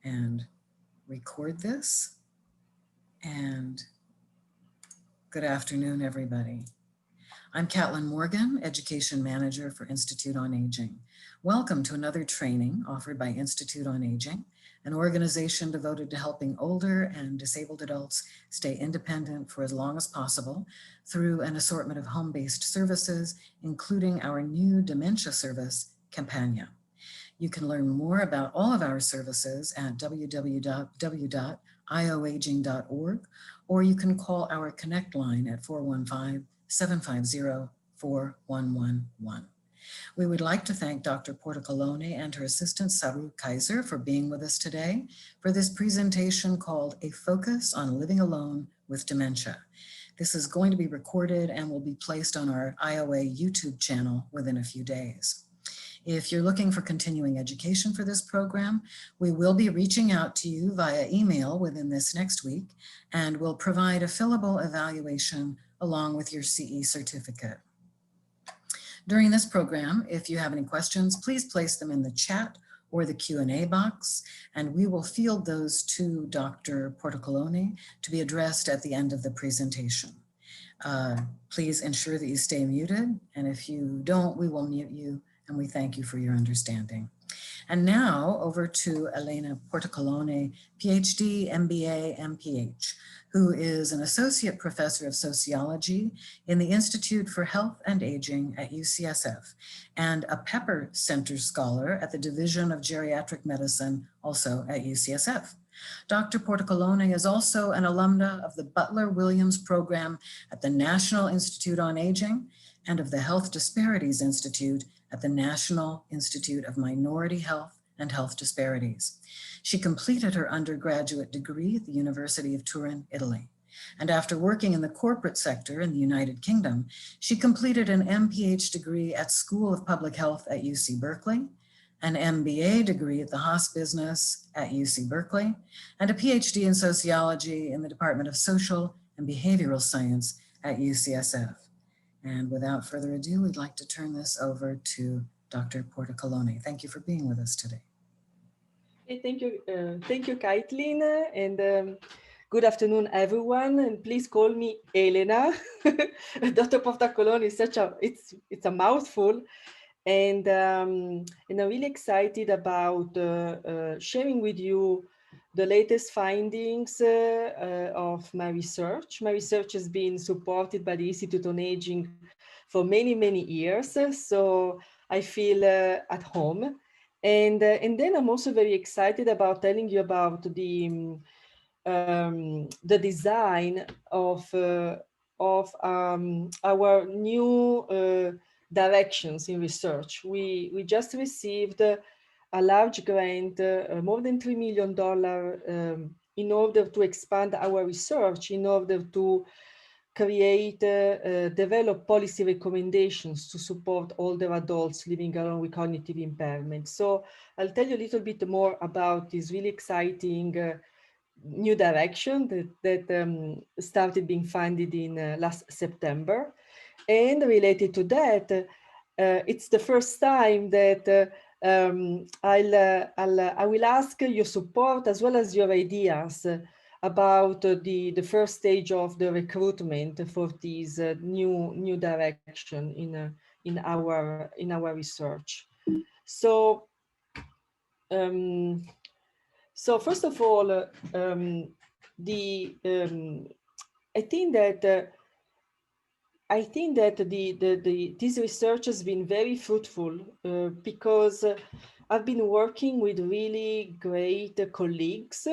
and record this. And good afternoon, everybody. I'm Catlin Morgan, Education Manager for Institute on Aging. Welcome to another training offered by Institute on Aging, an organization devoted to helping older and disabled adults stay independent for as long as possible through an assortment of home-based services, including our new dementia service, Campania. You can learn more about all of our services at www.ioaging.org, or you can call our Connect line at 415-750-4111. We would like to thank Dr. Portocolone and her assistant Saru Kaiser for being with us today for this presentation called A Focus on Living Alone with Dementia. This is going to be recorded and will be placed on our IOA YouTube channel within a few days. If you're looking for continuing education for this program, we will be reaching out to you via email within this next week, and we'll provide a fillable evaluation along with your CE certificate. During this program, if you have any questions, please place them in the chat or the Q&A box, and we will field those to Dr. Portocolone to be addressed at the end of the presentation. Please ensure that you stay muted, and if you don't, we will mute you, and we thank you for your understanding. And now over to Elena Portacolone, PhD, MBA, MPH, who is an associate professor of sociology in the Institute for Health and Aging at UCSF and a Pepper Center scholar at the Division of Geriatric Medicine, also at UCSF. Dr. Portocolone is also an alumna of the Butler-Williams program at the National Institute on Aging and of the Health Disparities Institute at the National Institute of Minority Health and Health Disparities. She completed her undergraduate degree at the University of Turin, Italy. And after working in the corporate sector in the United Kingdom, she completed an MPH degree at School of Public Health at UC Berkeley, an MBA degree at the Haas Business at UC Berkeley, and a PhD in sociology in the Department of Social and Behavioral Science at UCSF. And without further ado, we'd like to turn this over to Dr. Portocolone. Thank you for being with us today. Thank you, Caitlin, and good afternoon, everyone. And please call me Elena. Dr. Portocolone is it's a mouthful, and I'm really excited about sharing with you the latest findings of my research. My research has been supported by the Institute on Aging for many, many years, so I feel at home. And then I'm also very excited about telling you about the design of our new directions in research. We just received a large grant, more than $3 million, in order to expand our research, in order to create, develop policy recommendations to support older adults living alone with cognitive impairment. So I'll tell you a little bit more about this really exciting new direction that started being funded in last September. And related to that, it's the first time that I will ask your support as well as your ideas about the first stage of the recruitment for this new direction in our research. So first of all, I think that this research has been very fruitful because I've been working with really great colleagues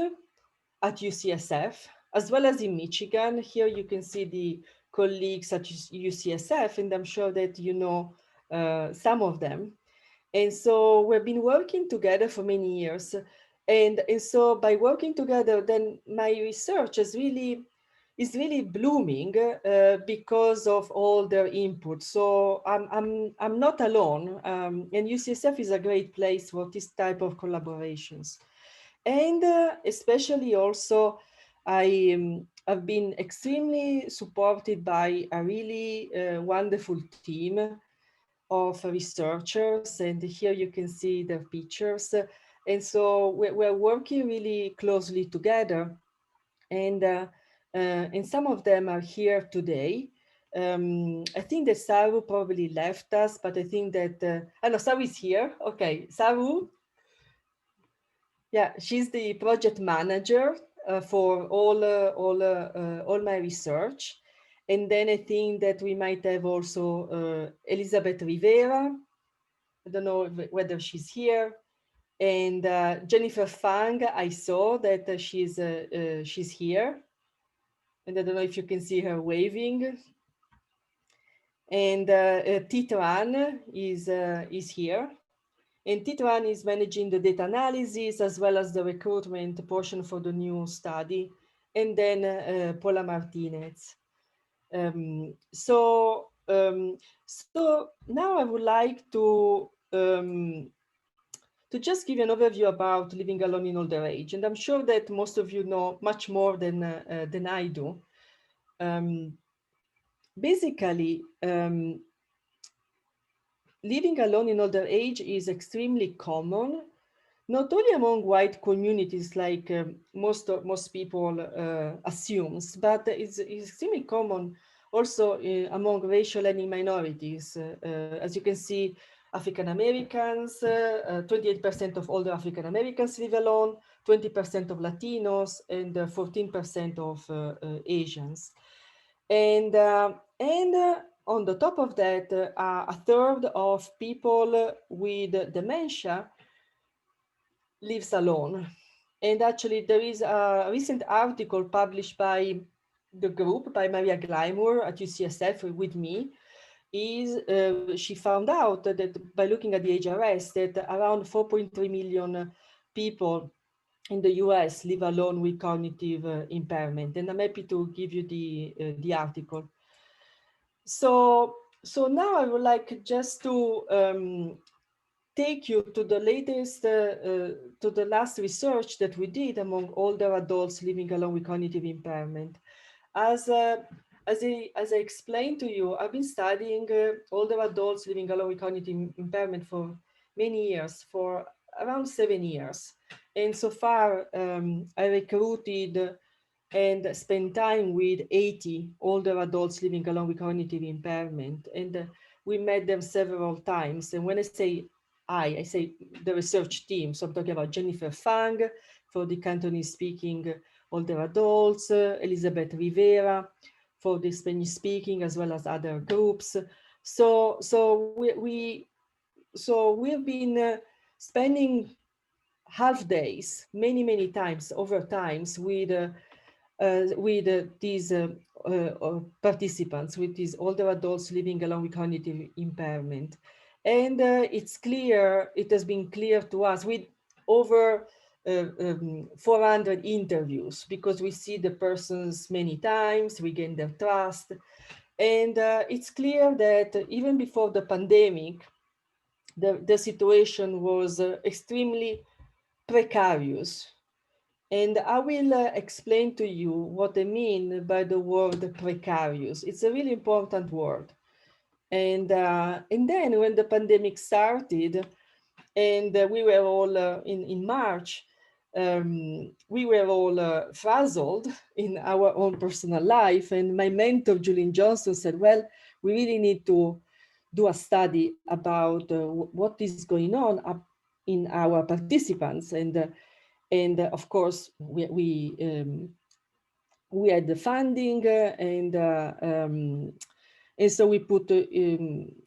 at UCSF, as well as in Michigan. Here you can see the colleagues at UCSF, and I'm sure that you know some of them. And so we've been working together for many years. And so by working together, then my research is really blooming because of all their input. So I'm not alone, and UCSF is a great place for this type of collaborations. And especially also, I've been extremely supported by a really wonderful team of researchers, and here you can see their pictures. And so we're working really closely together. And some of them are here today. I think that Saru probably left us, but I think that, I know Saru is here. Okay, Saru. Yeah, she's the project manager for all my research. And then I think that we might have also Elizabeth Rivera. I don't know whether she's here. And Jennifer Fang, I saw that she's here. And I don't know if you can see her waving. And Titran is here. And Titran is managing the data analysis as well as the recruitment portion for the new study. And then Paula Martinez. So now I would like to just give you an overview about living alone in older age. And I'm sure that most of you know much more than I do. Basically, living alone in older age is extremely common, not only among white communities like most people assumes, but it's extremely common also among racial and minorities. As you can see, African Americans, 28% of older African Americans live alone, 20% of Latinos, and 14% of Asians. And on the top of that, a third of people with dementia lives alone. And actually, there is a recent article published by the group, by Maria Glaimour at UCSF with me, she found out that by looking at the HRS, that around 4.3 million people in the US live alone with cognitive impairment. And I'm happy to give you the article. So now I would like just to take you to the latest, to the last research that we did among older adults living alone with cognitive impairment. As I explained to you, I've been studying older adults living alone with cognitive impairment for many years, for around 7 years. And so far, I recruited and spent time with 80 older adults living alone with cognitive impairment. And we met them several times. And when I say I say the research team, so I'm talking about Jennifer Fang for the Cantonese speaking older adults, Elizabeth Rivera for the Spanish speaking, as well as other groups. So we've been spending half days, many times, over times with these participants, with these older adults living along with cognitive impairment. And it's clear, it has been clear to us with over 400 interviews, because we see the persons many times, we gain their trust. And it's clear that even before the pandemic, the situation was extremely precarious. And I will explain to you what I mean by the word precarious. It's a really important word. And then when the pandemic started, and we were all in March, we were all frazzled in our own personal life. And my mentor, Julian Johnson, said, well, we really need to do a study about what is going on in our participants. And of course, we had the funding, and so we put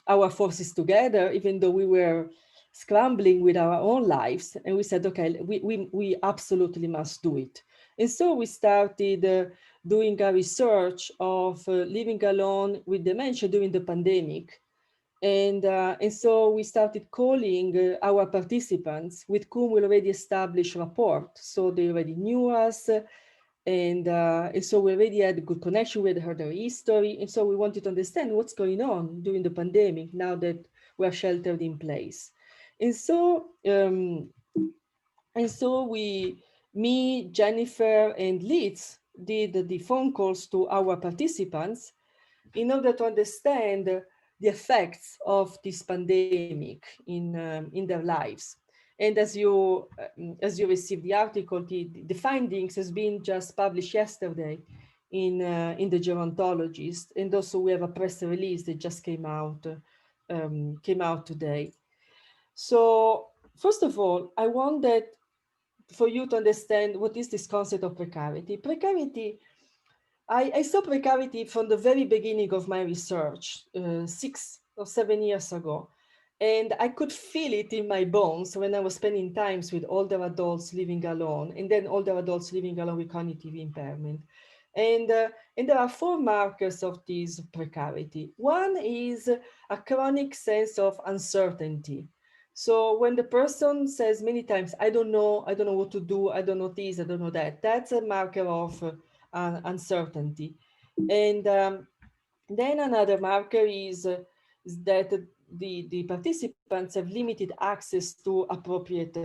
our forces together, even though we were scrambling with our own lives. And we said, okay, we absolutely must do it. And so we started doing a research of living alone with dementia during the pandemic. And so we started calling our participants with whom we already established rapport. So they already knew us. And so we already had a good connection. We had heard their history. And so we wanted to understand what's going on during the pandemic now that we're sheltered in place. And so me, Jennifer, and Liz did the phone calls to our participants in order to understand the effects of this pandemic in their lives. And as you received the article, the findings has been just published yesterday in the Gerontologist, and also we have a press release that just came out today. So first of all, I want that for you to understand what is this concept of precarity. Precarity, I saw precarity from the very beginning of my research, 6 or 7 years ago. And I could feel it in my bones when I was spending times with older adults living alone, and then older adults living alone with cognitive impairment. And there are 4 markers of this precarity. One is a chronic sense of uncertainty. So when the person says many times, I don't know what to do, I don't know this, I don't know that, that's a marker of uncertainty. And then another marker is that the participants have limited access to appropriate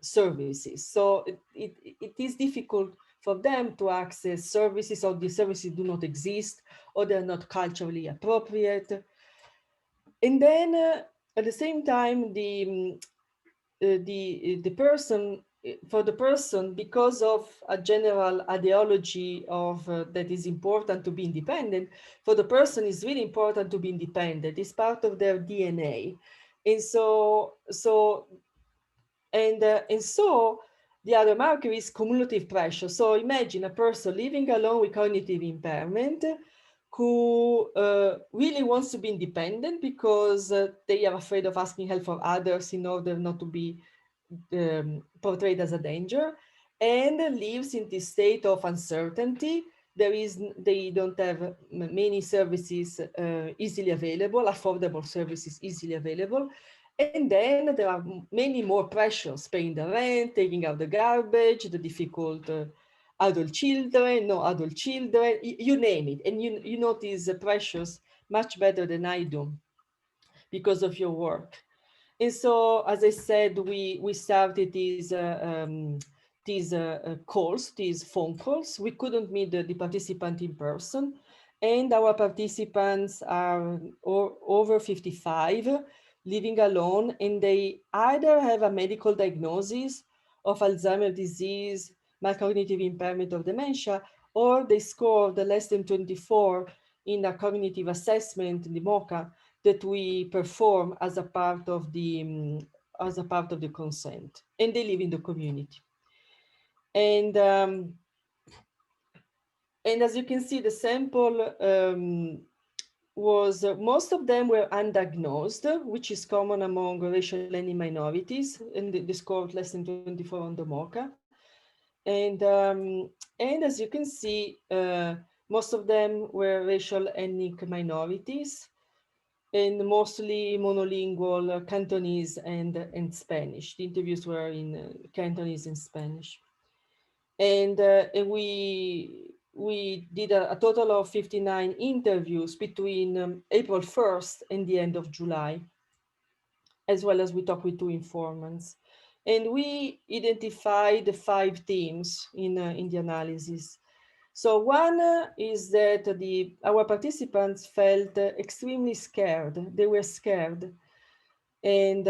services. So it is difficult for them to access services, or the services do not exist, or they're not culturally appropriate. And then at the same time, the person, for the person, because of a general ideology of that is important to be independent, for the person it's really important to be independent. It's part of their DNA. And so the other marker is cumulative pressure. So imagine a person living alone with cognitive impairment who really wants to be independent because they are afraid of asking help from others in order not to be portrayed as a danger, and lives in this state of uncertainty. They don't have many services easily available, affordable services easily available. And then there are many more pressures: paying the rent, taking out the garbage, the difficult adult children, no adult children, you name it. And you know these pressures much better than I do because of your work. And so, as I said, we started these calls, these phone calls. We couldn't meet the participant in person, and our participants are over 55, living alone, and they either have a medical diagnosis of Alzheimer's disease, cognitive impairment, of dementia, or they scored less than 24 in a cognitive assessment, the MOCA, that we perform as a part of the consent, and they live in the community. And as you can see, the sample was most of them were undiagnosed, which is common among racial ethnic minorities, and they scored less than 24 on the MOCA. And as you can see, most of them were racial ethnic minorities, and mostly monolingual Cantonese and Spanish. The interviews were in Cantonese and Spanish. And we did a total of 59 interviews between April 1st and the end of July, as well as we talked with 2 informants. And we identified 5 themes in the analysis. So one is that our participants felt extremely scared. They were scared. And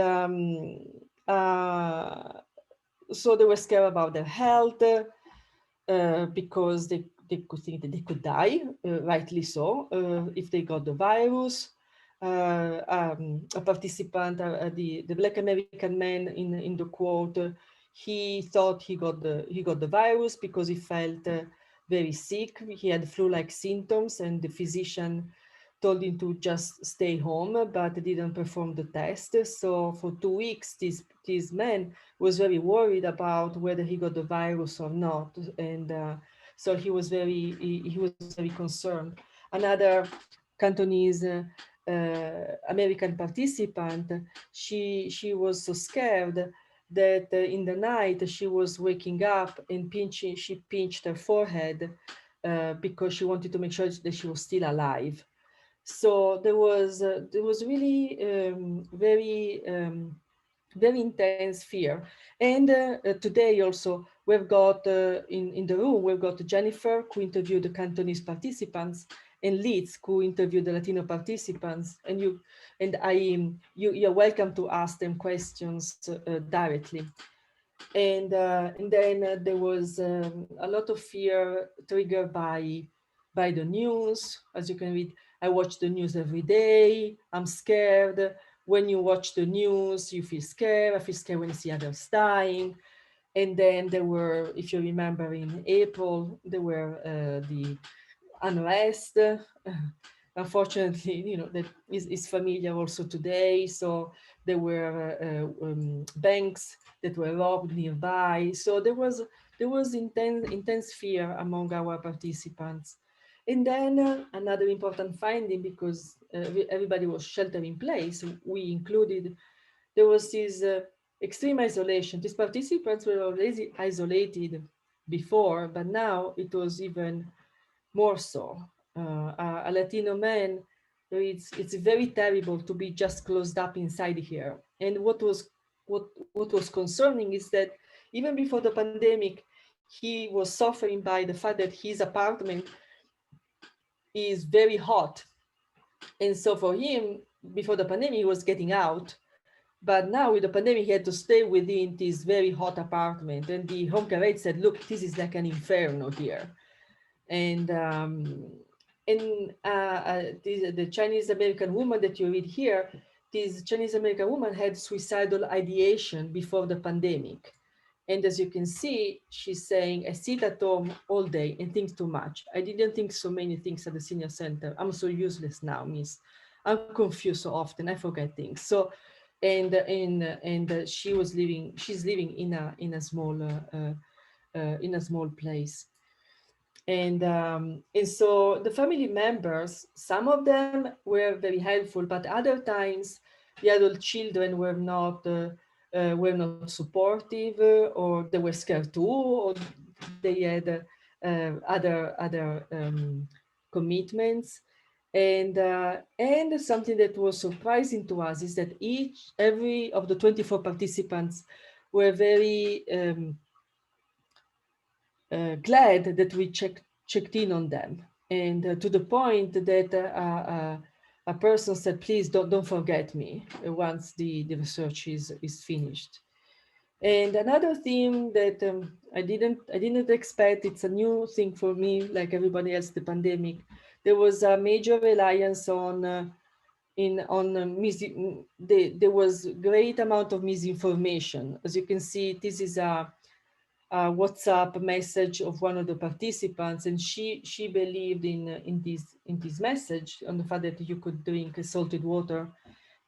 so they were scared about their health because they could think that they could die, rightly so, if they got the virus. A participant, the Black American man in the quote, he thought he got the virus because he felt very sick. He had flu-like symptoms, and the physician told him to just stay home, but didn't perform the test. So for 2 weeks, this man was very worried about whether he got the virus or not, and so he was very concerned. Another Cantonese American participant, she was so scared that in the night she was waking up and she pinched her forehead because she wanted to make sure that she was still alive. So there was really very intense fear. And today also we've got in the room, we've got Jennifer, who interviewed the Cantonese participants, and Leeds, who interviewed the Latino participants, and you're welcome to ask them questions directly. And then there was a lot of fear triggered by the news. As you can read, I watch the news every day. I'm scared. When you watch the news, you feel scared. I feel scared when I see others dying. And then there were, if you remember, in April, there were the unrest. Unfortunately, that is familiar also today. So there were banks that were robbed nearby. So there was intense fear among our participants. And then another important finding, because everybody was shelter in place, we included, there was this extreme isolation. These participants were already isolated before, but now it was even more so. A Latino man, it's very terrible to be just closed up inside here. And what was concerning is that even before the pandemic, he was suffering by the fact that his apartment is very hot. And so for him, before the pandemic, he was getting out. But now with the pandemic, he had to stay within this very hot apartment. And the home care aide said, look, this is like an inferno here. And the Chinese American woman that you read here, this Chinese American woman had suicidal ideation before the pandemic. And as you can see, she's saying, I sit at home all day and think too much. I didn't think so many things at the senior center. I'm so useless now, miss. I'm confused so often, I forget things. So, she's living in a small place. And so the family members, some of them were very helpful, but other times the adult children were not supportive, or they were scared too, or they had other commitments. And something that was surprising to us is that every of the 24 participants were very glad that we checked in on them, and to the point that a person said, please don't forget me once the research is finished. And another theme that I didn't expect, it's a new thing for me, like everybody else, the pandemic, there was a major reliance on there was great amount of misinformation. As you can see, this is a WhatsApp message of one of the participants, and she believed in this message, on the fact that you could drink salted water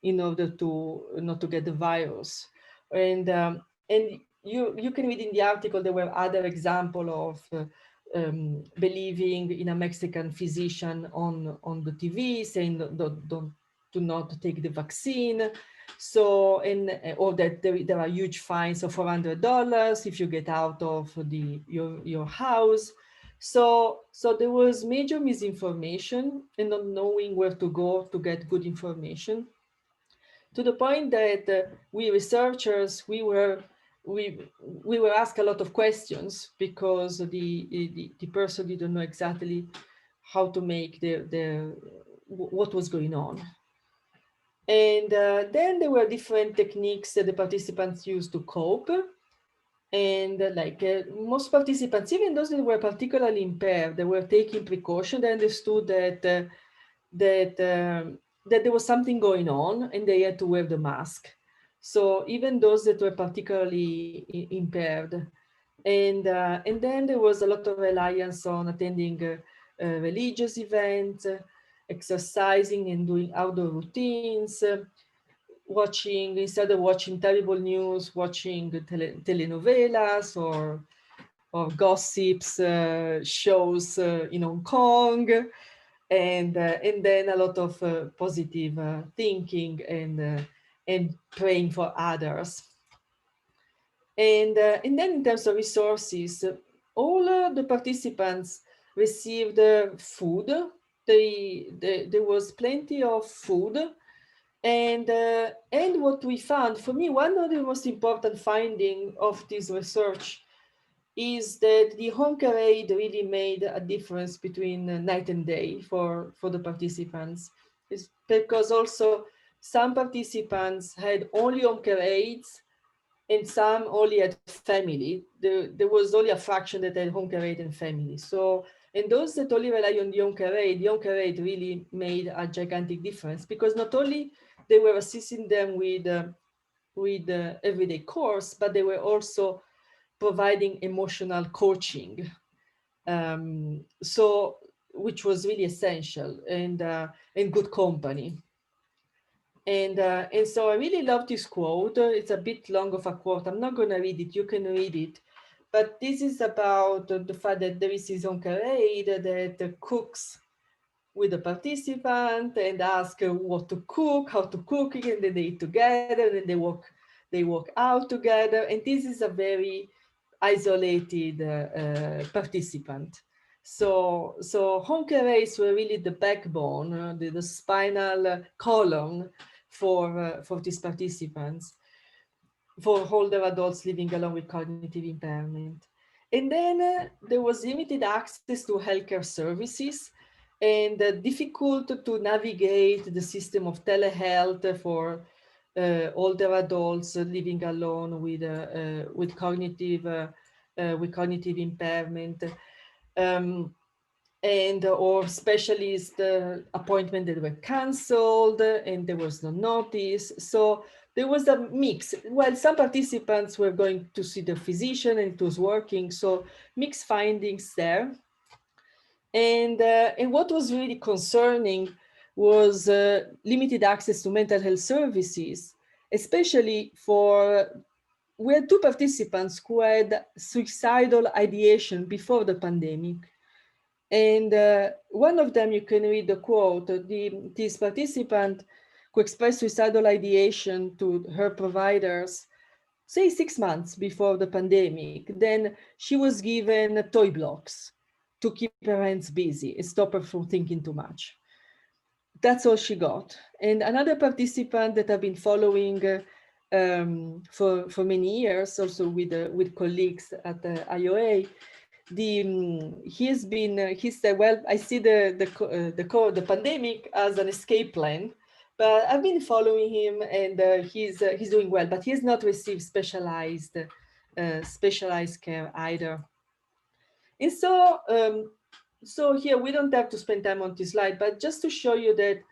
in order to not to get the virus. And you can read in the article there were other examples of believing in a Mexican physician on the TV saying do not take the vaccine. So, or that there are huge fines of $400 if you get out of your house. So there was major misinformation and not knowing where to go to get good information, to the point that we researchers, we were asked a lot of questions because the person didn't know exactly how to make what was going on. And then there were different techniques that the participants used to cope. And most participants, even those that were particularly impaired, they were taking precaution. They understood that there was something going on and they had to wear the mask. So even those that were particularly impaired. And then there was a lot of reliance on attending religious events, exercising and doing outdoor routines, watching, instead of watching terrible news, watching telenovelas or gossips shows in Hong Kong, and then a lot of positive thinking and praying for others. And then in terms of resources, all the participants received food. There was plenty of food. And what we found, for me, one of the most important findings of this research is that the home care aid really made a difference between night and day for the participants. It's because also some participants had only home care aids and some only had family. There was only a fraction that had home care aid and family. So, and those that only rely on the home care aid really made a gigantic difference, because not only they were assisting them with everyday course, but they were also providing emotional coaching. So, which was really essential, and good company. And so I really love this quote. It's a bit long of a quote. I'm not going to read it. You can read it. But this is about the fact that there is this home care aid that cooks with the participant and ask what to cook, how to cook it, and then they eat together, and then they walk out together. And this is a very isolated participant. So home care aides were really the backbone, the spinal column for these participants, for older adults living along with cognitive impairment. And then there was limited access to healthcare services, and difficult to navigate the system of telehealth for older adults living alone with cognitive impairment. And or specialist appointment that were canceled, and there was no notice. So there was a mix. Well, some participants were going to see the physician and it was working, so mixed findings there. And what was really concerning was limited access to mental health services, especially for, we had two participants who had suicidal ideation before the pandemic. And one of them, you can read the quote, this participant who expressed suicidal ideation to her providers, say 6 months before the pandemic. Then she was given toy blocks to keep her hands busy and stop her from thinking too much. That's all she got. And another participant that I've been following for many years, also with colleagues at the IOA, he said, well, I see the pandemic as an escape plan, but I've been following him, and he's doing well, but he has not received specialized care either. And so here we don't have to spend time on this slide, but just to show you that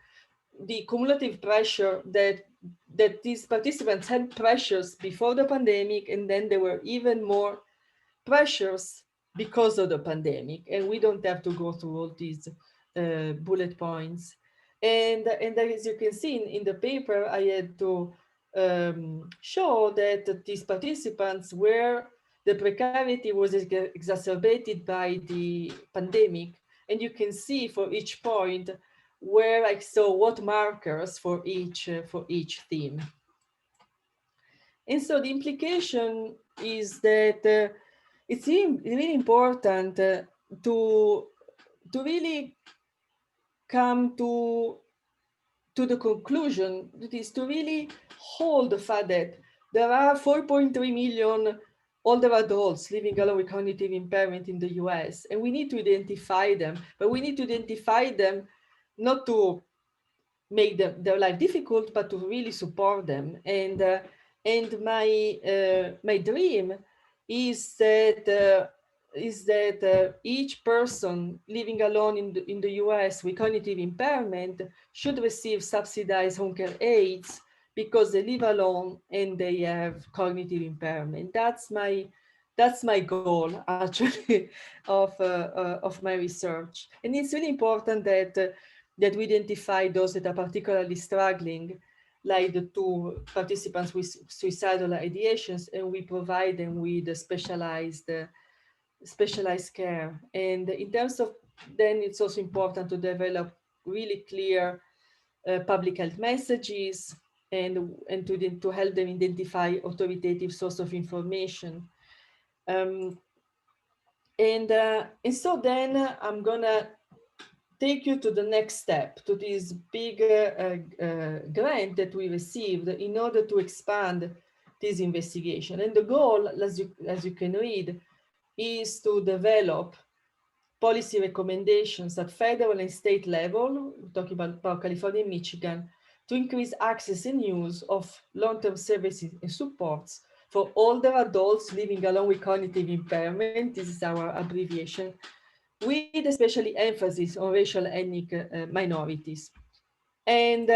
the cumulative pressure that these participants had pressures before the pandemic, and then there were even more pressures because of the pandemic, and we don't have to go through all these bullet points. And as you can see in the paper, I had to show that these participants were, the precarity was exacerbated by the pandemic, and you can see for each point where I saw what markers for each theme. And so the implication is that it's really important to really come to the conclusion, that is to really hold the fact that there are 4.3 million older adults living alone with cognitive impairment in the US, and we need to identify them, but we need to identify them not to make their life difficult, but to really support them. And my dream is that each person living alone in the US with cognitive impairment should receive subsidized home care aids because they live alone and they have cognitive impairment. That's my goal, actually, of my research. And it's really important that we identify those that are particularly struggling, like the two participants with suicidal ideations, and we provide them with specialized care. And in terms of, then it's also important to develop really clear public health messages and to help them identify authoritative source of information. And so then I'm gonna take you to the next step, to this big grant that we received in order to expand this investigation. And the goal, as you can read, is to develop policy recommendations at federal and state level, we're talking about California and Michigan, to increase access and use of long-term services and supports for older adults living along with cognitive impairment, this is our abbreviation, with especially emphasis on racial ethnic minorities. And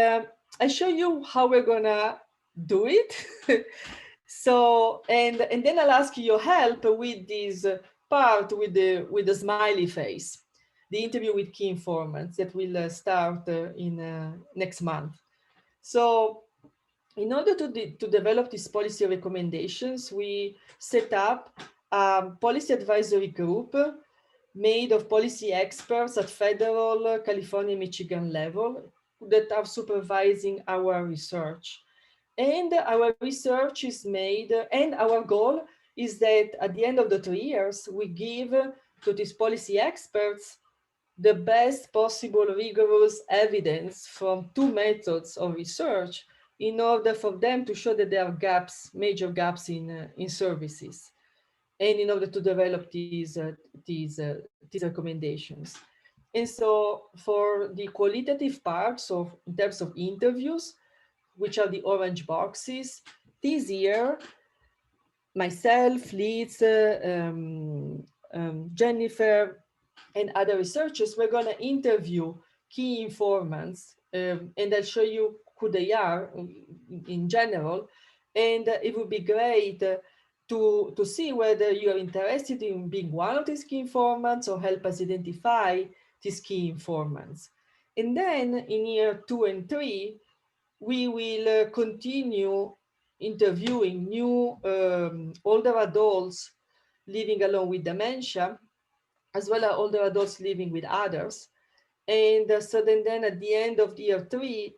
I show you how we're gonna do it. So, and then I'll ask you your help with this part with the smiley face, the interview with key informants that will start in next month. So in order to develop these policy recommendations, we set up a policy advisory group made of policy experts at federal, California, Michigan level that are supervising our research. And our research is made, and our goal is that at the end of the 3 years, we give to these policy experts the best possible rigorous evidence from 2 methods of research in order for them to show that there are gaps, major gaps in services, and in order to develop these recommendations. And so for the qualitative parts of, in terms of interviews, which are the orange boxes, this year, myself, Liz, Jennifer, and other researchers, we're going to interview key informants, and I'll show you who they are in general. And it would be great to see whether you are interested in being one of these key informants or help us identify these key informants. And then in year 2 and 3, we will continue interviewing new older adults living alone with dementia, as well as older adults living with others. And so then at the end of year 3,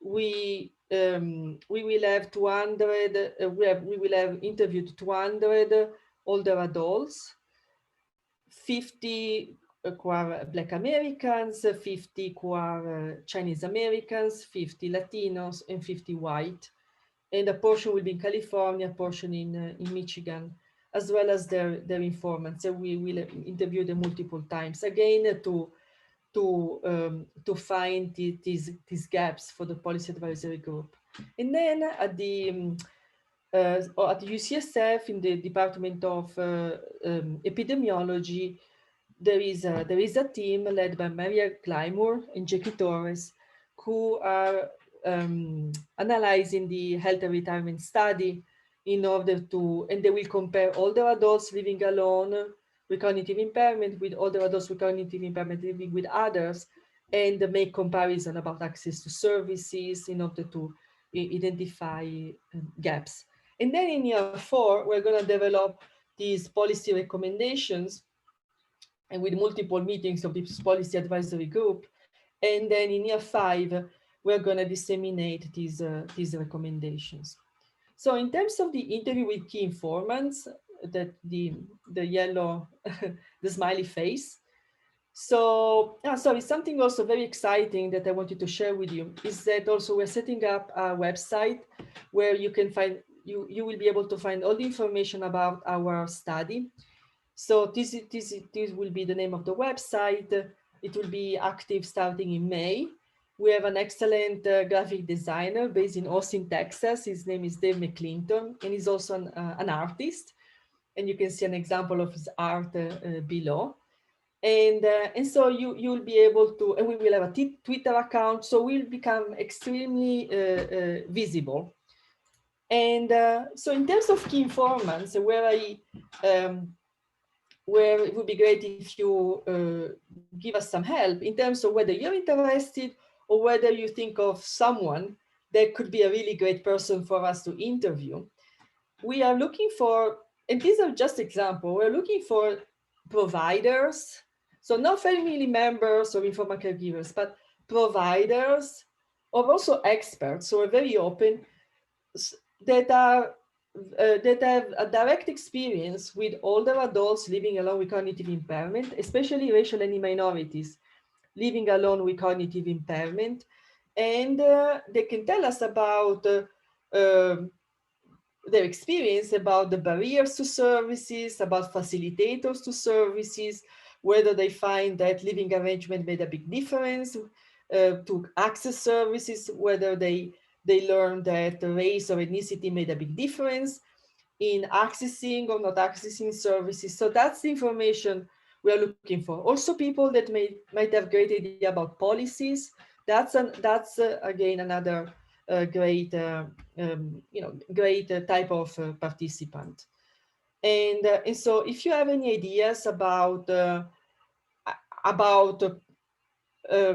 we will have 200, we will have interviewed 200 older adults, 50 who are Black Americans, 50 who are Chinese Americans, 50 Latinos, and 50 white. And a portion will be in California, a portion in Michigan, as well as their informants. So we will interview them multiple times, again, to find these gaps for the policy advisory group. And then at the UCSF, in the Department of Epidemiology, there is a team led by Maria Glamour and Jackie Torres, who are analyzing the health and retirement study in order to, and they will compare older adults living alone with cognitive impairment with older adults with cognitive impairment living with others, and make comparison about access to services in order to identify gaps. And then in year 4, we're going to develop these policy recommendations, and with multiple meetings of this policy advisory group. And then in year 5, we're going to disseminate these recommendations. So in terms of the interview with key informants, that the yellow, the smiley face. So, sorry, something also very exciting that I wanted to share with you is that also we're setting up a website where you can find, you will be able to find all the information about our study. So this will be the name of the website. It will be active starting in May. We have an excellent graphic designer based in Austin, Texas. His name is Dave McClinton, and he's also an artist. And you can see an example of his art below. And so you'll be able to, and we will have a Twitter account, so we'll become extremely visible. And so in terms of key informants, where it would be great if you give us some help in terms of whether you're interested or whether you think of someone that could be a really great person for us to interview. We are looking for, and these are just examples, we're looking for providers, so not family members or informal caregivers, but providers or also experts, so we're very open, that have a direct experience with older adults living alone with cognitive impairment, especially racial and minorities living alone with cognitive impairment. And they can tell us about their experience about the barriers to services, about facilitators to services, whether they find that living arrangement made a big difference to access services, whether they learned that race or ethnicity made a big difference in accessing or not accessing services. So that's the information we are looking for. Also, people that might have great idea about policies. That's again another great great type of participant. And so if you have any ideas about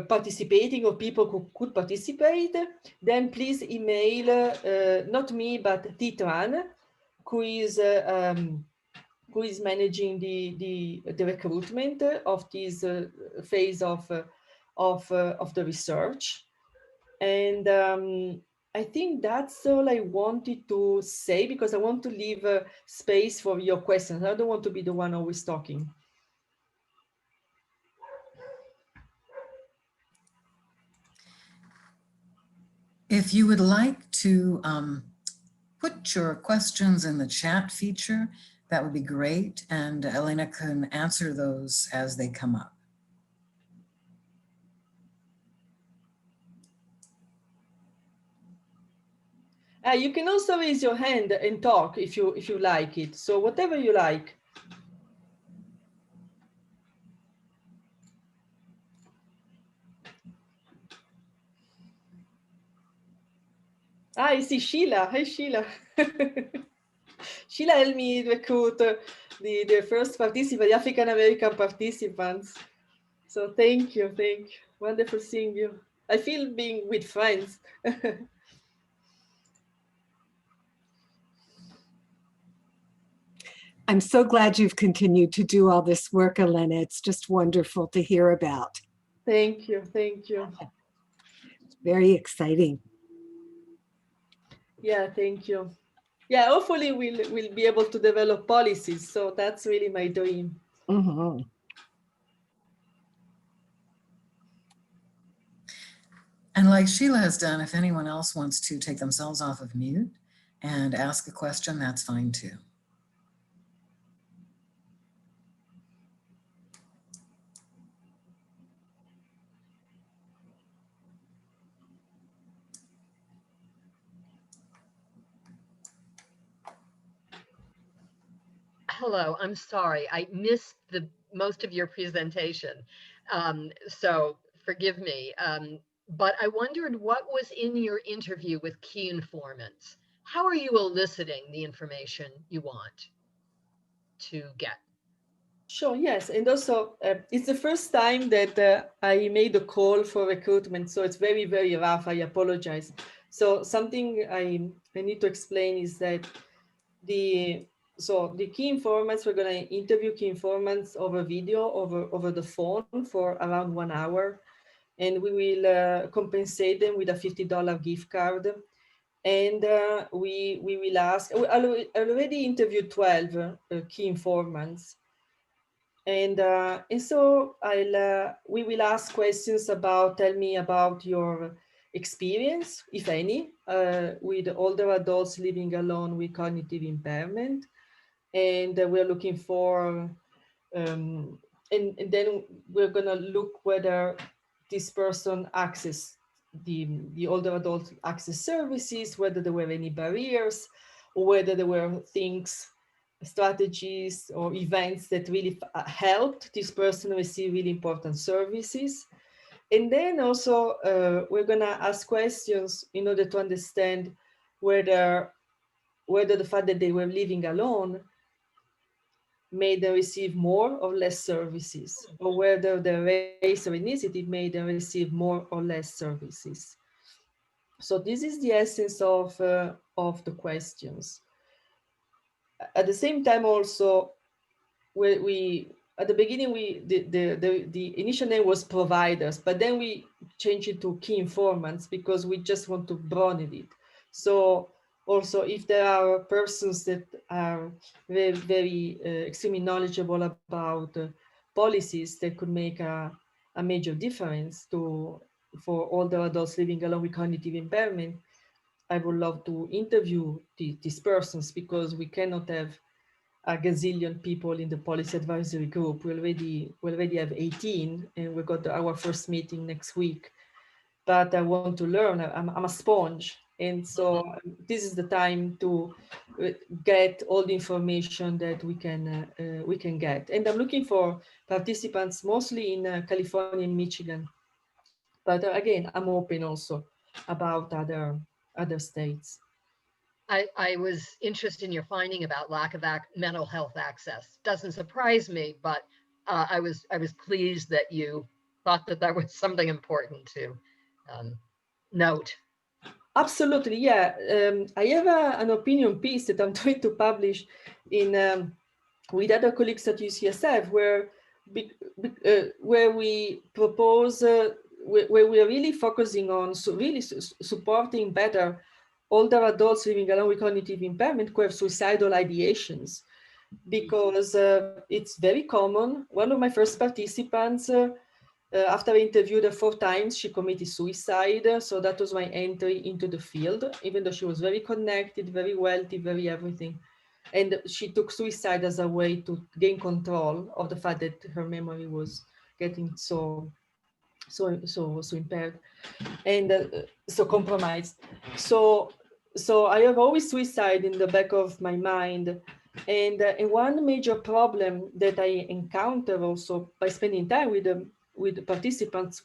participating or people who could participate, then please email not me but Titran, who is managing the recruitment of this phase of the research. And I think that's all I wanted to say, because I want to leave space for your questions. I don't want to be the one always talking. If you would like to put your questions in the chat feature, that would be great. And Elena can answer those as they come up. You can also raise your hand and talk if you like it. So whatever you like. I see Sheila. Hi, Sheila. Sheila helped me recruit the first participant, the African-American participants. So thank you. Wonderful seeing you. I feel being with friends. I'm so glad you've continued to do all this work, Elena. It's just wonderful to hear about. Thank you. It's very exciting. Yeah, thank you. Yeah, hopefully we'll be able to develop policies. So that's really my dream. Mm-hmm. And like Sheila has done, if anyone else wants to take themselves off of mute and ask a question, that's fine too. Hello, I'm sorry. I missed most of your presentation. So forgive me. But I wondered what was in your interview with key informants. How are you eliciting the information you want to get? Sure, yes. And also, it's the first time that I made a call for recruitment. So it's very, very rough. I apologize. So something I need to explain is that the key informants, we're going to interview key informants over video, over the phone for around 1 hour. And we will compensate them with a $50 gift card. And we will ask, I already interviewed 12 key informants. And so we will ask questions about, tell me about your experience, if any, with older adults living alone with cognitive impairment. And we're looking for, and then we're gonna look whether this person access the older adult access services, whether there were any barriers, or whether there were things, strategies or events that really helped this person receive really important services. And then also we're gonna ask questions in order to understand whether the fact that they were living alone made them receive more or less services, or whether the race or ethnicity made them receive more or less services. So this is the essence of the questions. At the same time, also, we at the beginning the initial name was providers, but then we changed it to key informants because we just want to broaden it. So also, if there are persons that are very, very extremely knowledgeable about policies that could make a major difference for older adults living alone with cognitive impairment, I would love to interview these persons, because we cannot have a gazillion people in the policy advisory group. We already have 18, and we got our first meeting next week. But I want to learn. I'm a sponge, and so this is the time to get all the information that we can get. And I'm looking for participants mostly in California and Michigan. But again, I'm open also about other states. I was interested in your finding about lack of mental health access. Doesn't surprise me, but I was pleased that you thought that that was something important to note. Absolutely, yeah. I have an opinion piece that I'm trying to publish in with other colleagues at UCSF, where we propose, where we are really focusing on supporting better older adults living alone with cognitive impairment who have suicidal ideations, because it's very common. One of my first participants, after I interviewed her 4 times, she committed suicide. So that was my entry into the field, even though she was very connected, very wealthy, very everything. And she took suicide as a way to gain control of the fact that her memory was getting so impaired and so compromised. So I have always suicide in the back of my mind. And one major problem that I encounter also by spending time with the participants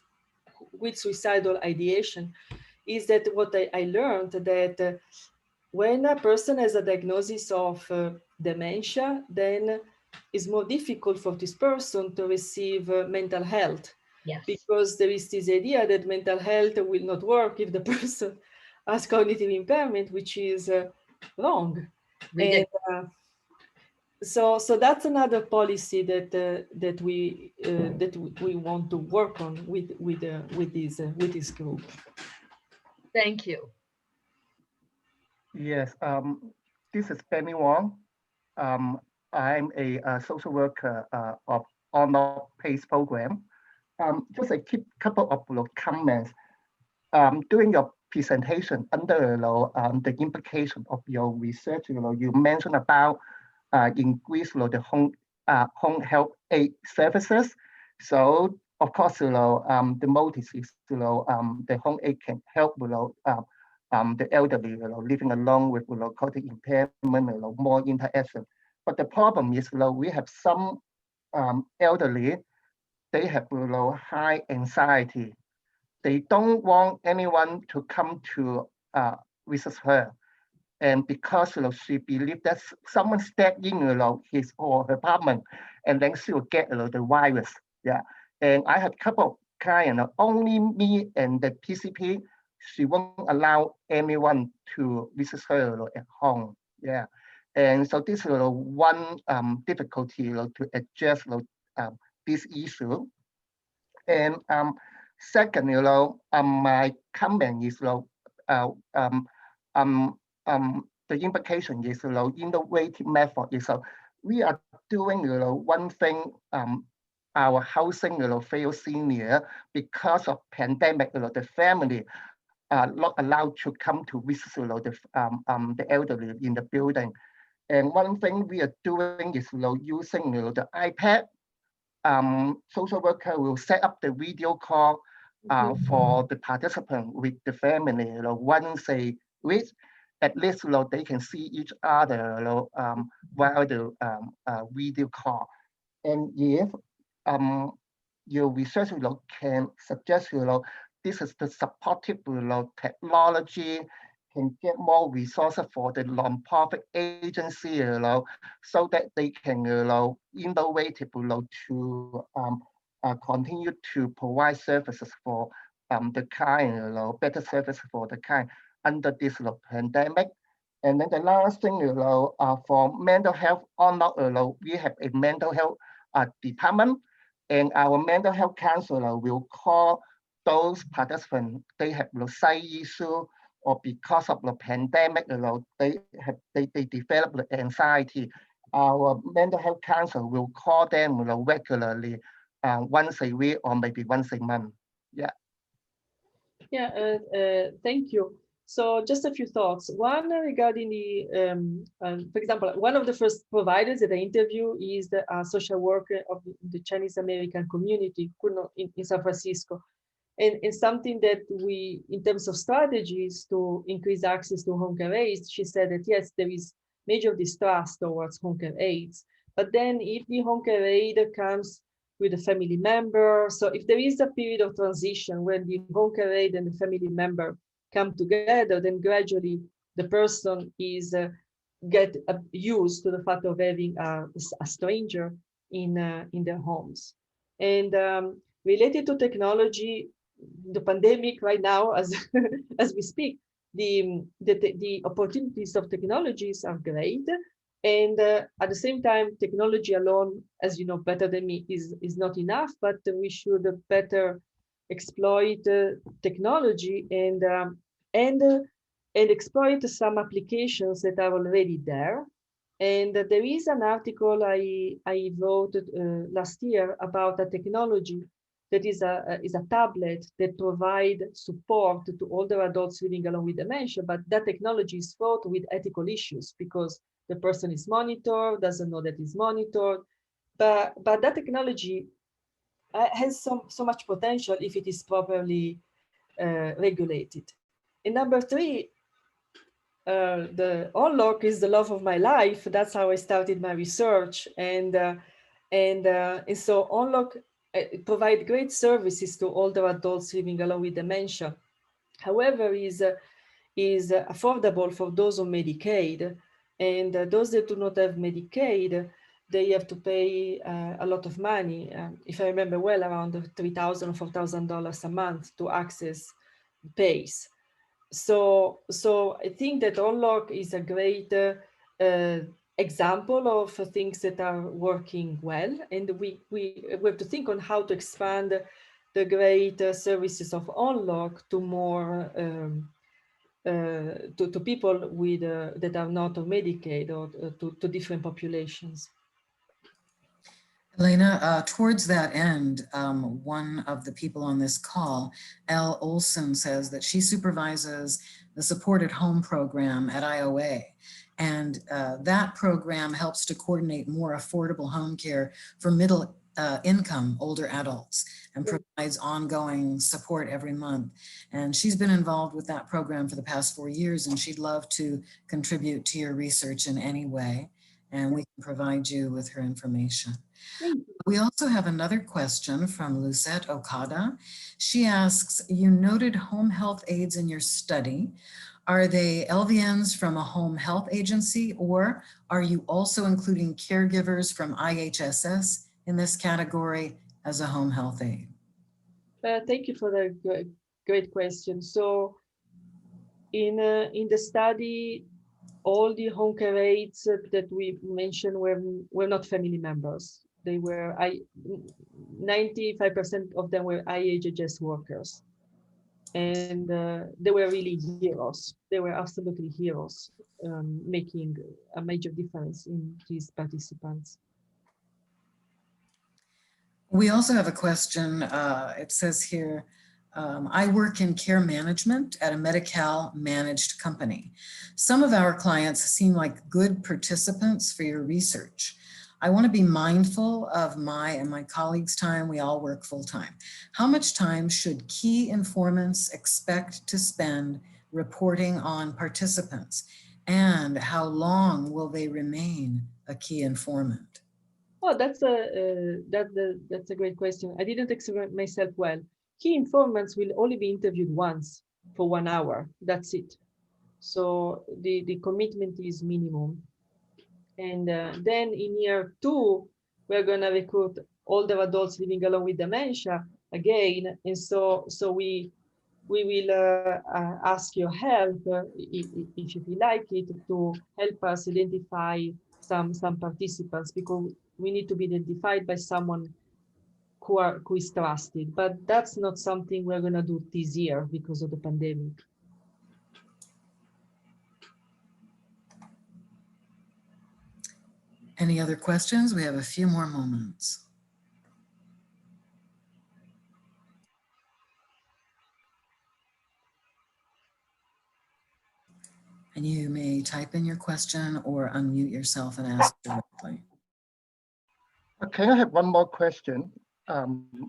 with suicidal ideation is that what I learned that when a person has a diagnosis of dementia, then it's more difficult for this person to receive mental health. Yes. Because there is this idea that mental health will not work if the person has cognitive impairment, which is wrong. Ridiculous. And so that's another policy that we want to work on with this group. Thank you. Yes, this is Benny Wong. I'm a social worker of on PACE program. Just a couple of comments. During your presentation, under the implication of your research, you mentioned about increase the home health aid services. So of course, the motive is the home aid can help the elderly living along with cognitive impairment, more interaction. But the problem is we have some elderly, they have high anxiety. They don't want anyone to come to visit her. And because she believes that someone stepped in his or her apartment, and then she will get the virus. Yeah. And I have a couple of clients, only me and the PCP, she won't allow anyone to visit her at home. Yeah. And so this is one difficulty to address this issue. And second, my comment is the implication is innovative method is we are doing one thing. Our housing fail senior because of pandemic. The family are not allowed to come to visit the elderly in the building. And one thing we are doing is using the iPad. Social worker will set up the video call for the participant with the family once a week. At least they can see each other while the video call. And if your research can suggest this is the supportive technology, can get more resources for the nonprofit agency, so that they can innovative to continue to provide services for the kind, better services for the kind under this pandemic. And then the last thing, for mental health, we have a mental health department, and our mental health counselor will call those participants they have side issue, or because of the pandemic, they develop the anxiety. Our mental health counselor will call them regularly, once a week or maybe once a month. Yeah. Yeah, thank you. So just a few thoughts. One regarding the, for example, one of the first providers that I interview is the social worker of the Chinese American community in San Francisco. And something that we, in terms of strategies to increase access to home care aids, she said that yes, there is major distrust towards home care aids. But then if the home care aid comes with a family member, so if there is a period of transition when the home care aid and the family member come together, then gradually the person is get used to the fact of having a stranger in their homes. And related to technology, the pandemic right now, as as we speak, the opportunities of technologies are great, and at the same time, technology alone, as you know better than me, is not enough. But we should better exploit technology and exploit some applications that are already there. And there is an article I wrote last year about a technology that is a tablet that provides support to older adults living alone with dementia, but that technology is fraught with ethical issues because the person is monitored, doesn't know that it's monitored, but that technology has so much potential if it is properly regulated. And number three, the Unlock is the love of my life. That's how I started my research, and so Unlock provide great services to older adults living alone with dementia. However, is affordable for those on Medicaid, and those that do not have Medicaid, they have to pay a lot of money. If I remember well, around $3,000 or $4,000 a month to access PACE. So I think that Unlock is a great example of things that are working well, and we have to think on how to expand the great services of Unlock to more to people with that are not on Medicaid, or to different populations. Elena, towards that end, one of the people on this call, Elle Olson, says that she supervises the Support at Home program at IOA. And that program helps to coordinate more affordable home care for middle income older adults and provides ongoing support every month. And she's been involved with that program for the past 4 years, and she'd love to contribute to your research in any way. And we can provide you with her information. We also have another question from Lucette Okada. She asks, you noted home health aides in your study. Are they LVNs from a home health agency, or are you also including caregivers from IHSS in this category as a home health aide? Thank you for the great question. So in the study, all the home care aides that we mentioned were not family members. They were 95% of them were IHSS workers, and they were really heroes. They were absolutely heroes, making a major difference in these participants. We also have a question. It says here, I work in care management at a Medi-Cal managed company. Some of our clients seem like good participants for your research. I want to be mindful of my and my colleagues' time. We all work full time. How much time should key informants expect to spend reporting on participants? And how long will they remain a key informant? Oh, that's a great question. I didn't explain myself well. Key informants will only be interviewed once for 1 hour. That's it. So the commitment is minimum. And then in year 2, we're going to recruit older adults living alone with dementia again. And so we will ask your help, if you feel like it, to help us identify some participants, because we need to be identified by someone who is trusted. But that's not something we're going to do this year because of the pandemic. Any other questions? We have a few more moments. And you may type in your question or unmute yourself and ask directly. Okay, I have one more question.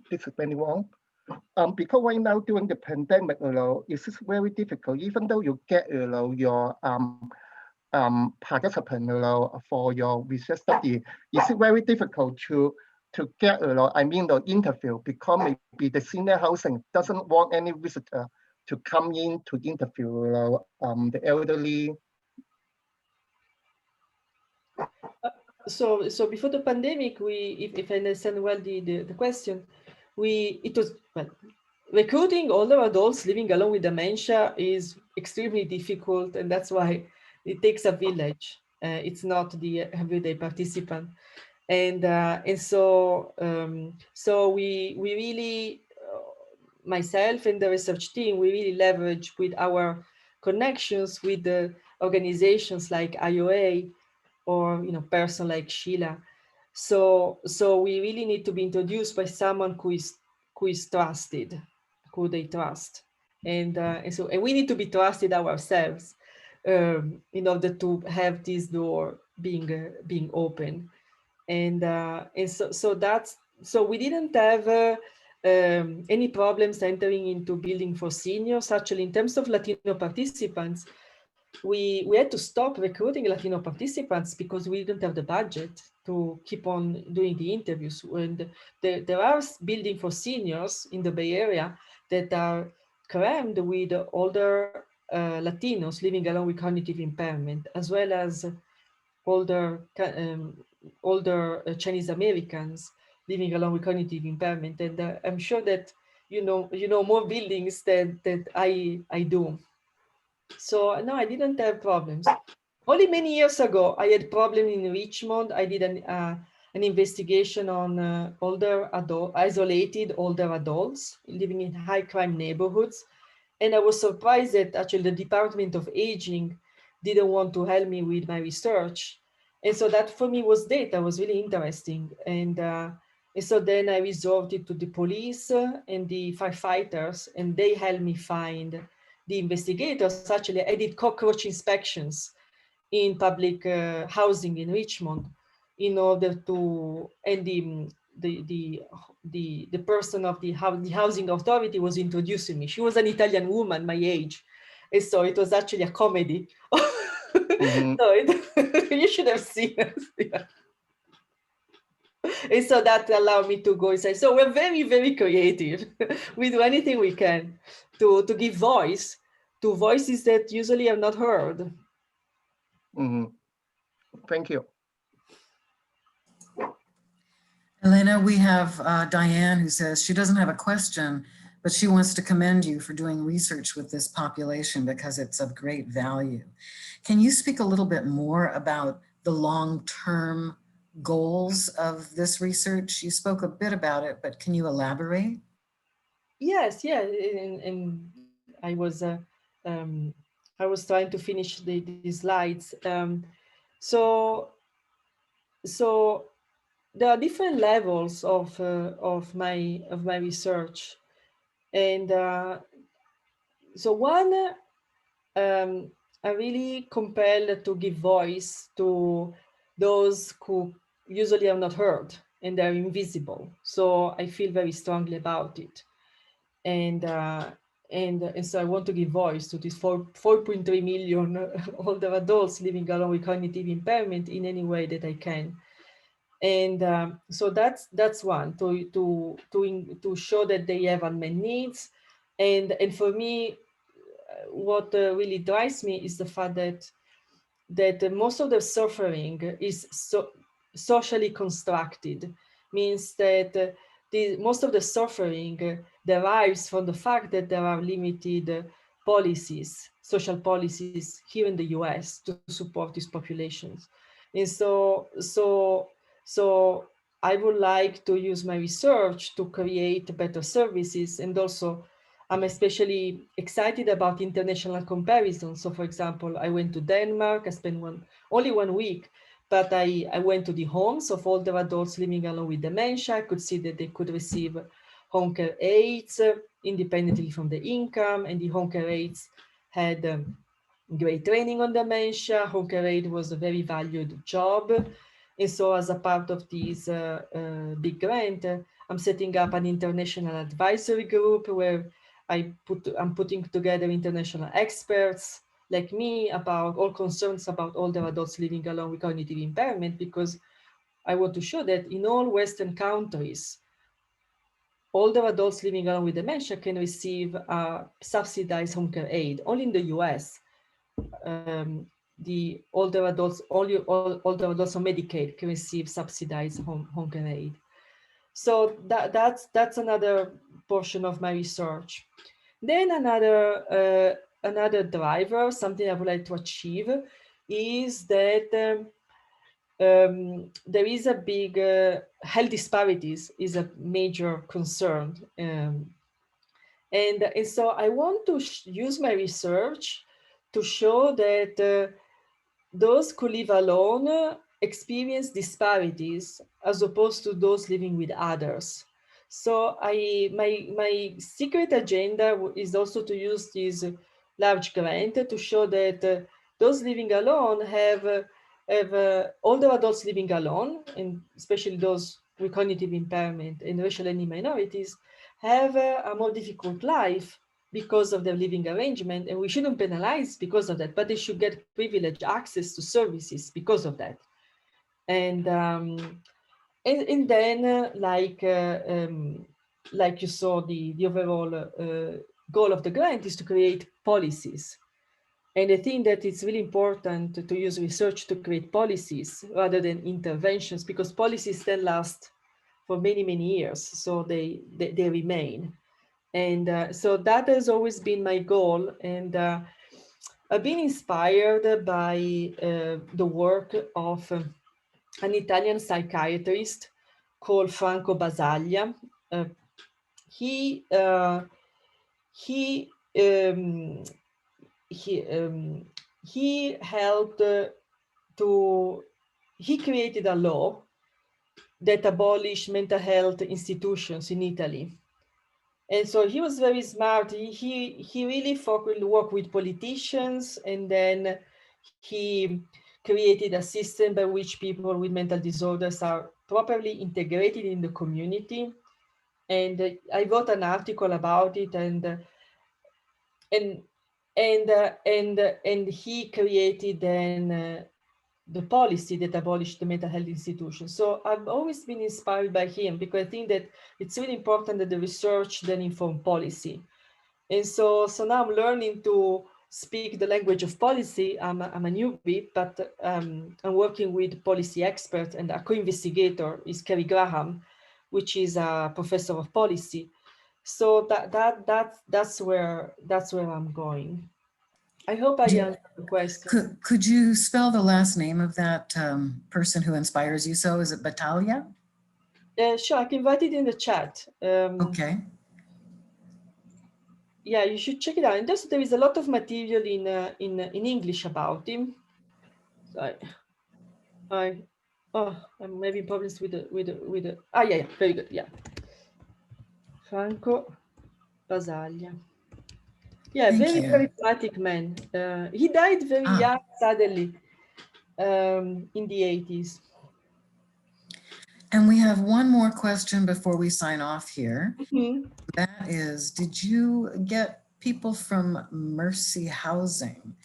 This is Benny Wong. Because right now during the pandemic, it's very difficult, even though you get, your participant, for your research study, is it very difficult to get, I mean, the interview, because maybe the senior housing doesn't want any visitor to come in to interview, the elderly. So before the pandemic, if I understand well the question, it was, well, recruiting older adults living alone with dementia is extremely difficult, and that's why it takes a village. It's not the everyday participant, and so we really, myself and the research team, we really leverage with our connections with the organizations like IOA, or person like Sheila. So we really need to be introduced by someone who is trusted, who they trust, and we need to be trusted ourselves, in order to have this door being open, and so we didn't have any problems entering into building for seniors. Actually, in terms of Latino participants, we had to stop recruiting Latino participants because we didn't have the budget to keep on doing the interviews. And there are building for seniors in the Bay Area that are crammed with older Latinos living alone with cognitive impairment, as well as older Chinese Americans living alone with cognitive impairment. And I'm sure that you know more buildings that I do. So no, I didn't have problems. Only many years ago, I had problem in Richmond. I did an investigation on isolated older adults living in high crime neighborhoods. And I was surprised that actually the Department of Aging didn't want to help me with my research. And so that for me was data, was really interesting. And so then I resorted to the police and the firefighters, and they helped me find the investigators. Actually, I did cockroach inspections in public housing in Richmond in order to, and the person of the housing authority was introducing me. She was an Italian woman, my age. And so it was actually a comedy. Mm-hmm. So you should have seen it. Yeah. And so that allowed me to go inside. So we're very, very creative. We do anything we can to give voice to voices that usually are not heard. Mm-hmm. Thank you. Elena, we have Diane who says she doesn't have a question, but she wants to commend you for doing research with this population because it's of great value. Can you speak a little bit more about the long-term goals of this research? You spoke a bit about it, but can you elaborate? Yes, yeah, and I was trying to finish the slides. So there are different levels of my research, and so one, I'm really compelled to give voice to those who usually are not heard and they're invisible. So I feel very strongly about it, and so I want to give voice to these 4.3 million older adults living alone with cognitive impairment in any way that I can. And so that's one, to show that they have unmet needs, and for me, what really drives me is the fact that most of the suffering is socially constructed, means that most of the suffering derives from the fact that there are limited policies, social policies here in the US to support these populations. And so I would like to use my research to create better services. And also I'm especially excited about international comparisons. So for example, I went to Denmark, I spent only 1 week, but I went to the homes of older adults living alone with dementia. I could see that they could receive home care aids independently from the income, and the home care aids had great training on dementia. Home care aid was a very valued job. And so as a part of this big grant, I'm setting up an international advisory group where I'm putting together international experts like me about all concerns about older adults living alone with cognitive impairment, because I want to show that in all Western countries, older adults living alone with dementia can receive subsidized home care aid. Only in the US, the older adults on Medicaid can receive subsidized home care aid. So that's another portion of my research. Then another driver, something I would like to achieve, is that there is a big health disparities is a major concern, and so I want to use my research to show that those who live alone experience disparities as opposed to those living with others. So my secret agenda is also to use this large grant to show that those living alone have older adults living alone, and especially those with cognitive impairment and racial and minorities, have a more difficult life because of their living arrangement, and we shouldn't penalize because of that, but they should get privileged access to services because of that. And then like you saw, the overall goal of the grant is to create policies. And I think that it's really important to use research to create policies rather than interventions, because policies then last for many, many years, so they remain. And so that has always been my goal. And I've been inspired by the work of an Italian psychiatrist called Franco Basaglia. He helped he created a law that abolished mental health institutions in Italy. And so he was very smart. He really worked with politicians, and then he created a system by which people with mental disorders are properly integrated in the community. And I wrote an article about it, and he created then the policy that abolished the mental health institutions. So I've always been inspired by him, because I think that it's really important that the research then inform policy. And so now I'm learning to speak the language of policy. I'm a newbie, but I'm working with policy experts, and a co-investigator is Kerry Graham, which is a professor of policy. So that's where I'm going. I hope I answered the question. Could you spell the last name of that person who inspires you so? Is it Battaglia? Sure, I can write it in the chat. Okay. Yeah, you should check it out. And there is a lot of material in English about him. So I'm having problems with the. Yeah, very good. Yeah, Franco Basaglia. Yeah, very charismatic man. He died very young, suddenly, in the 80s. And we have one more question before we sign off here. Mm-hmm. That is, did you get people from Mercy Housing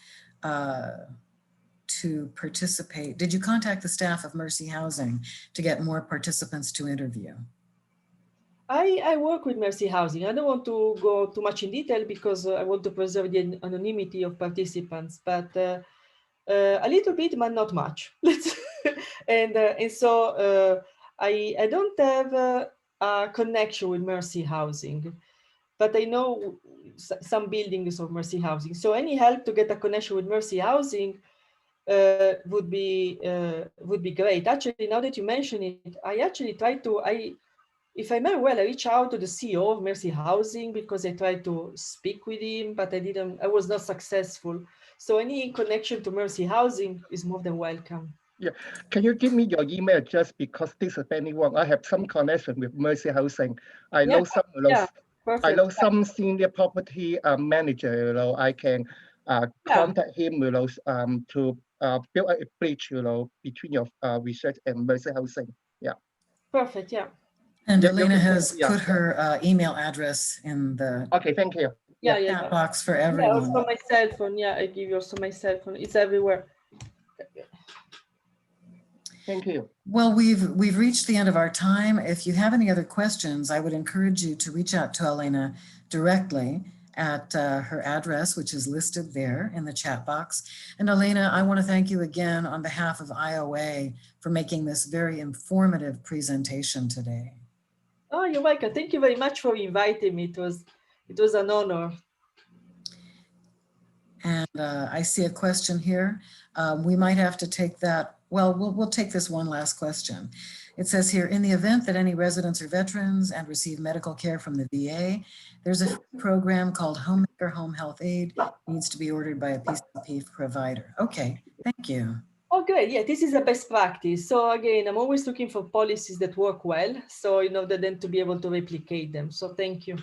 to participate? Did you contact the staff of Mercy Housing to get more participants to interview? I work with Mercy Housing. I don't want to go too much in detail because I want to preserve the anonymity of participants, but a little bit, but not much. And so I don't have a connection with Mercy Housing, but I know some buildings of Mercy Housing. So any help to get a connection with Mercy Housing would be great. Actually, now that you mention it, I actually try to, if I remember well, I reached out to the CEO of Mercy Housing because I tried to speak with him, but I was not successful. So any connection to Mercy Housing is more than welcome. Yeah, can you give me your email address, because this is anyone. I have some connection with Mercy Housing. I know some of those. I know some senior property manager. I can contact him, to build a bridge, between your research and emergency housing. Yeah. Perfect. Yeah. And You Elena can- has yeah. put her email address in the Okay, thank you. Yeah. chat box for Yeah, everyone. also my cell phone. Yeah, I give you also my cell phone. It's everywhere. Thank you. Well, we've reached the end of our time. If you have any other questions, I would encourage you to reach out to Elena directly at her address, which is listed there in the chat box. And Elena, I want to thank you again on behalf of IOA for making this very informative presentation today. Oh, you're welcome. Thank you very much for inviting me. It was an honor. And I see a question here. We might have to take that. Well, we'll take this one last question. It says here, in the event that any residents are veterans and receive medical care from the VA, there's a program called Homemaker Home Health Aid, needs to be ordered by a PCP provider. Okay, thank you. Oh, great. Yeah, this is a best practice. So again, I'm always looking for policies that work well. So in order then to be able to replicate them. So thank you.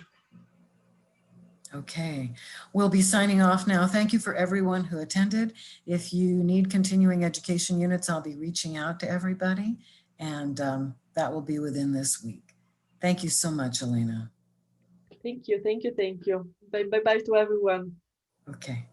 Okay, we'll be signing off now. Thank you for everyone who attended. If you need continuing education units, I'll be reaching out to everybody, and that will be within this week. Thank you so much, Elena. Thank you. Thank you. Thank you. Bye bye to everyone. Okay.